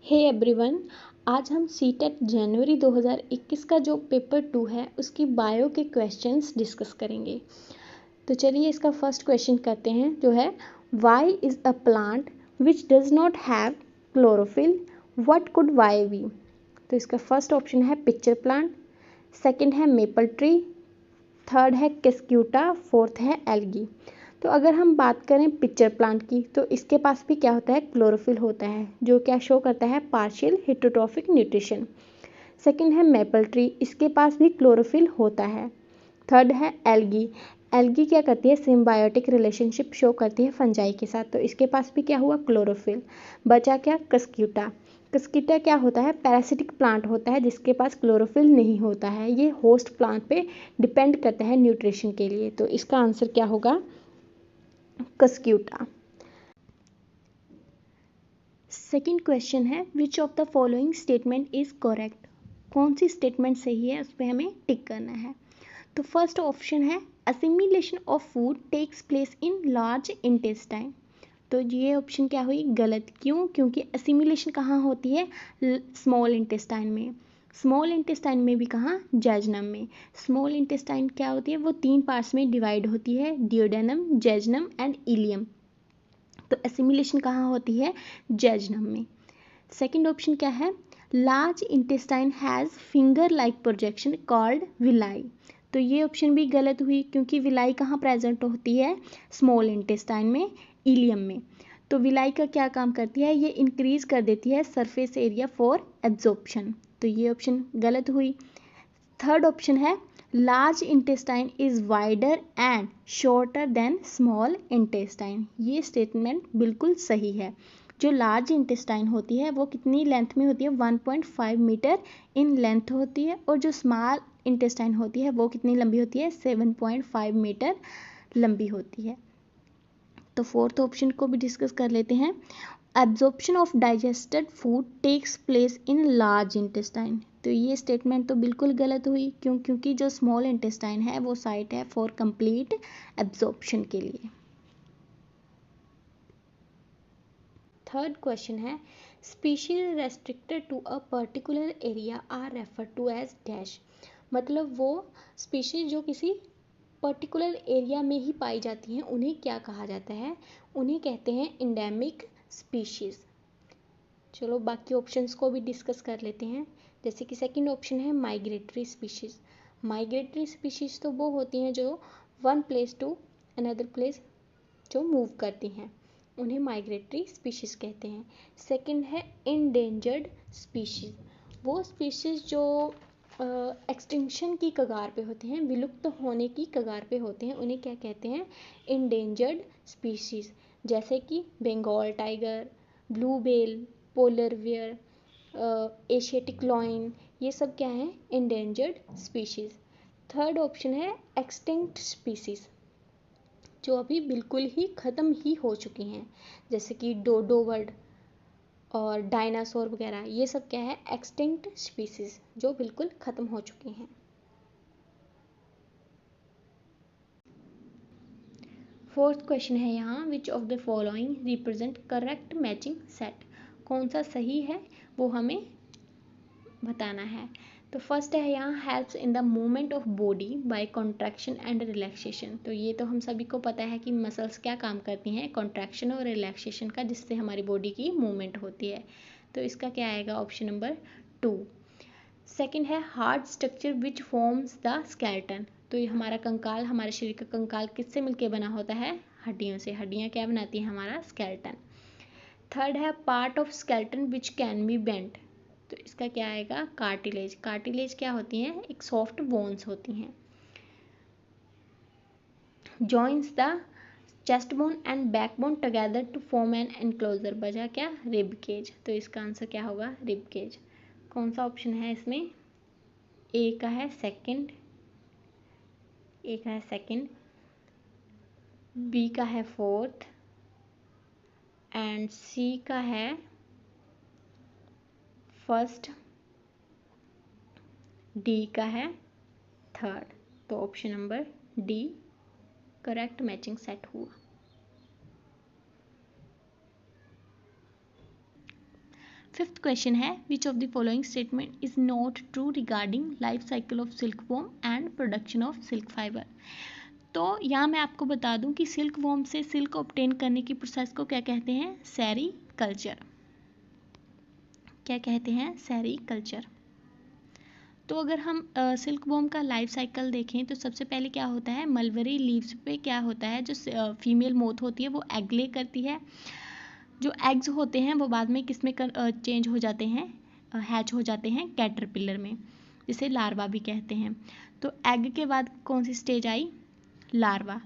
Hey everyone, आज हम CTET जनवरी 2021 का जो पेपर 2 है उसकी बायो के क्वेश्चंस डिस्कस करेंगे। तो चलिए इसका फर्स्ट क्वेश्चन करते हैं जो है Y is a plant which does not have chlorophyll, what could Y be. तो इसका फर्स्ट ऑप्शन है पिक्चर प्लांट, सेकंड है मेपल ट्री, थर्ड है केस्क्यूटा, फोर्थ है एल्गी। तो अगर हम बात करें पिक्चर प्लांट की तो इसके पास भी क्या होता है, क्लोरोफिल होता है जो क्या शो करता है, पार्शियल हेटरोट्रॉफिक न्यूट्रिशन। सेकंड है मेपल ट्री, इसके पास भी क्लोरोफिल होता है। थर्ड है एल्गी, एल्गी क्या करती है, सिम्बायोटिक रिलेशनशिप शो करती है फंजाई के साथ, तो इसके पास भी क्या हुआ, क्लोरोफिल। बचा क्या, कस्क्यूटा। कस्क्यूटा क्या होता है, पैरासिटिक प्लांट होता है जिसके पास क्लोरोफिल नहीं होता है, ये होस्ट प्लांट पे डिपेंड करता है न्यूट्रिशन के लिए। तो इसका आंसर क्या होगा, कस्क्यूटा। सेकंड क्वेश्चन है which of the following statement is correct. कौन सी स्टेटमेंट सही है उस पर हमें टिक करना है। तो फर्स्ट ऑप्शन है assimilation of food takes place in large intestine. तो ये ऑप्शन क्या हुई, गलत। क्यों, क्योंकि असिमिलेशन कहाँ होती है, स्मॉल इंटेस्टाइन में। स्मॉल इंटेस्टाइन में भी कहाँ, जेजनम में। स्मॉल इंटेस्टाइन क्या होती है, वो 3 पार्ट्स में डिवाइड होती है, डियोडेनम, जेजनम एंड इलियम। तो एसिमिलेशन कहाँ होती है, जेजनम में। सेकंड ऑप्शन क्या है, large intestine has finger like projection called villi. तो ये ऑप्शन भी गलत हुई क्योंकि विलाई कहाँ प्रेजेंट होती है, स्मॉल इंटेस्टाइन में, इलियम में। तो विलाई का क्या काम करती है, ये इंक्रीज कर देती है सरफेस एरिया फॉर एब्जॉर्प्शन। तो ये ऑप्शन गलत हुई। थर्ड ऑप्शन है large intestine is wider and shorter than small intestine. ये स्टेटमेंट बिल्कुल सही है। जो लार्ज इंटेस्टाइन होती है वो कितनी लेंथ में होती है, 1.5 मीटर इन लेंथ होती है, और जो स्मॉल इंटेस्टाइन होती है वो कितनी लंबी होती है, 7.5 मीटर लंबी होती है। तो फोर्थ ऑप्शन को भी डिस्कस कर लेते हैं। Absorption of digested food takes place in large intestine. तो ये स्टेटमेंट तो बिल्कुल गलत हुई, क्योंकि जो स्मॉल इंटेस्टाइन है वो साइट है फॉर कंप्लीट एब्जॉर्प्शन के लिए। थर्ड क्वेश्चन है species restricted to a particular area are refer to as dash. मतलब वो स्पीशीज जो किसी पर्टिकुलर एरिया में ही पाई जाती हैं उन्हें क्या कहा जाता है, उन्हें कहते हैं इंडेमिक स्पीशीज। चलो बाकी ऑप्शंस को भी डिस्कस कर लेते हैं। जैसे कि सेकंड ऑप्शन है माइग्रेटरी स्पीशीज। माइग्रेटरी स्पीशीज तो वो होती हैं जो one place to another place जो मूव करती हैं, उन्हें माइग्रेटरी स्पीशीज कहते हैं। सेकंड है इंडेंजर्ड स्पीशीज। वो स्पीशीज जो एक्सटिंक्शन की कगार पे होते हैं, विलुप्त होने की कगार पे होते हैं, उन्हें क्या कहते हैं, इंडेंजर्ड स्पीशीज। जैसे कि Bengal tiger, blue whale, polar bear, Asiatic lion, ये सब क्या है, इंडेंजर्ड स्पीशीज। थर्ड ऑप्शन है एक्सटिंक्ट स्पीशीज, जो अभी बिल्कुल ही ख़त्म ही हो चुकी हैं, जैसे कि डोडो बर्ड और डायनासोर वगैरह, ये सब क्या है, एक्सटिंक्ट स्पीशीज जो बिल्कुल ख़त्म हो चुकी हैं। फोर्थ क्वेश्चन है यहाँ which of the following represent correct matching set. कौन सा सही है वो हमें बताना है। तो फर्स्ट है यहाँ helps in the movement of body by contraction and relaxation. तो ये तो हम सभी को पता है कि मसल्स क्या काम करती हैं, कॉन्ट्रैक्शन और रिलैक्सेशन का, जिससे हमारी बॉडी की मूवमेंट होती है। तो इसका क्या आएगा, ऑप्शन नंबर 2। सेकेंड है hard structure which forms the skeleton. तो ये हमारा कंकाल, हमारे शरीर का कंकाल किससे मिलकर बना होता है, हड्डियों से। हड्डियाँ क्या बनाती हैं, हमारा स्केलेटन। थर्ड है part of skeleton which can be bent. तो इसका क्या आएगा, कार्टिलेज। कार्टिलेज क्या होती हैं, एक सॉफ्ट बोन्स होती हैं। Joins the chest bone and back bone together to form an enclosure. बचा क्या, रिब केज। तो इसका आंसर क्या होगा, रिब केज। कौन सा ऑप्शन है इसमें, ए का है सेकंड, ए का है सेकंड, बी का है फोर्थ एंड सी का है फर्स्ट, डी का है थर्ड। तो option number D correct matching set हुआ। फिफ्थ क्वेश्चन है which of the following statement is not true regarding life cycle of silk worm and production of silk fibre. तो यहाँ मैं आपको बता दूं कि सिल्क वॉर्म से सिल्क ऑब्टेन करने की प्रोसेस को क्या कहते हैं, सेरीकल्चर। क्या कहते हैं, सेरीकल्चर। तो अगर हम सिल्क वॉर्म का लाइफ साइकिल देखें तो सबसे पहले क्या होता है, मलबरी लीव्स पे क्या होता है, जो फीमेल मोथ होती है वो एग ले करती है। जो एग्स होते हैं वो बाद में किस में चेंज हो जाते हैं, हैच हो जाते हैं कैटरपिलर में, जिसे लार्वा भी कहते हैं। तो एग के बाद कौन सी स्टेज आई, लार्वा।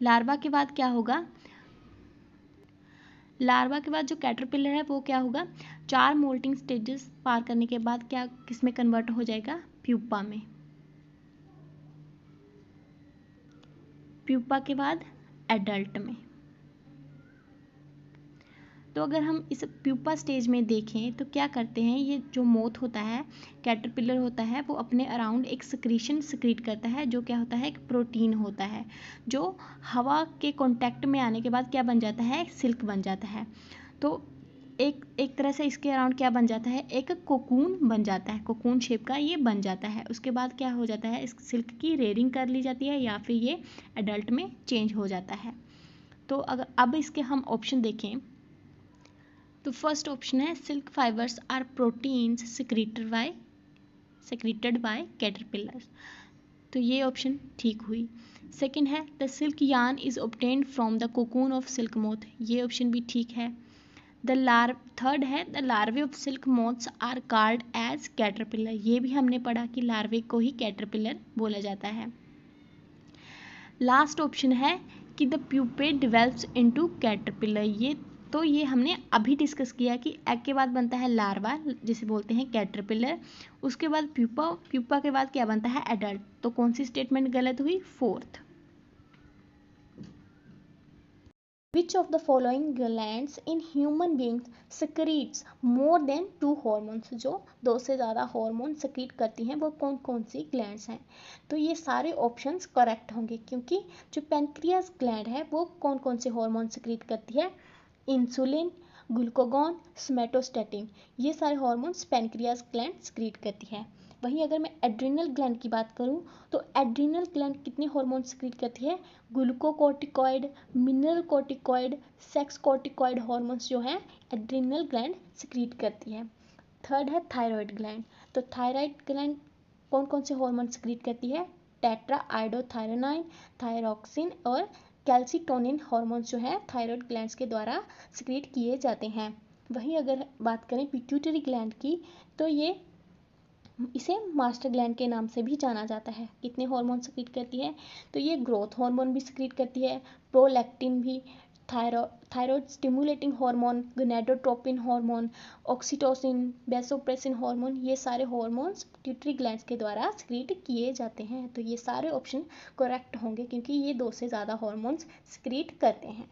लार्वा के बाद क्या होगा, लार्वा के बाद जो कैटरपिलर है वो क्या होगा, 4 मोल्टिंग स्टेजेस पार करने के बाद क्या किस में कन्वर्ट हो जाएगा, प्यूपा में। प्यूपा के बाद एडल्ट में। तो अगर हम इस प्यूपा स्टेज में देखें तो क्या करते हैं, ये जो मोथ होता है, कैटरपिलर होता है, वो अपने अराउंड एक सिक्रीशन सिक्रीट करता है, जो क्या होता है, एक प्रोटीन होता है, जो हवा के कांटेक्ट में आने के बाद क्या बन जाता है, सिल्क बन जाता है। तो एक तरह से इसके अराउंड क्या बन जाता है, एक कोकून बन जाता है, कोकून शेप का ये बन जाता है। उसके बाद क्या हो जाता है, इस सिल्क की रेयरिंग कर ली जाती है या फिर ये एडल्ट में चेंज हो जाता है। तो अगर अब इसके हम ऑप्शन देखें तो फर्स्ट ऑप्शन है silk fibers are proteins secreted by caterpillar. तो ये ऑप्शन ठीक हुई। सेकंड है the silk yarn is obtained from the cocoon of silk moth, ये ऑप्शन भी ठीक है। थर्ड है the larvae of silk moths are called as caterpillar, ये भी हमने पढ़ा कि लार्वे को ही कैटरपिलर बोला जाता है। लास्ट ऑप्शन है कि द प्यूपे डिवेल्प्स इनटू कैटरपिलर, ये हमने अभी डिस्कस किया कि एग के बाद बनता है लार्वा जिसे बोलते हैं कैटरपिलर, उसके बाद प्यूपा के बाद क्या बनता है, एडल्ट। तो कौन सी स्टेटमेंट गलत हुई, fourth. Which of the following glands in human beings secretes more than 2 hormones, जो 2 से ज़्यादा हार्मोन secrete करती हैं वो कौन कौन सी ग्लैंड्स हैं। तो ये सारे ऑप्शंस करेक्ट होंगे क्योंकि जो पेनक्रियास ग्लैंड है वो कौन कौन से हार्मोन secrete करती है, इंसुलिन, ग्लूकागॉन, सोमेटोस्टेटिन, ये सारे हार्मोन्स पेनक्रियास ग्लैंड secrete करती है। वहीं अगर मैं एड्रिनल ग्लैंड की बात करूं तो एड्रिनल ग्लैंड कितने हार्मोन secrete करती है, glucocorticoid, mineral corticoid, sex corticoid hormones जो हैं एड्रिनल ग्लैंड secrete करती है। थर्ड है थायराइड ग्लैंड, तो थायराइड ग्लैंड कौन कौन से हार्मोन secrete करती है, टेट्रा आइडोथायरोनाइन, थायरॉक्सिन और कैल्सिटोनिन हार्मोन्स जो है थायराइड ग्लैंड्स के द्वारा secrete किए जाते हैं। वहीं अगर बात करें पिट्यूटरी ग्लैंड की तो इसे मास्टर ग्लैंड के नाम से भी जाना जाता है। कितने हार्मोन secrete करती है, तो ये ग्रोथ हार्मोन भी secrete करती है, प्रोलैक्टिन भी, thyroid stimulating hormone, gonadotropin hormone, oxytocin, vasopressin hormone, ये सारे हार्मोन्स पिट्यूटरी ग्लैंड्स के द्वारा secrete किए जाते हैं। तो ये सारे ऑप्शन करेक्ट होंगे क्योंकि ये 2 से ज़्यादा हार्मोन्स secrete करते हैं।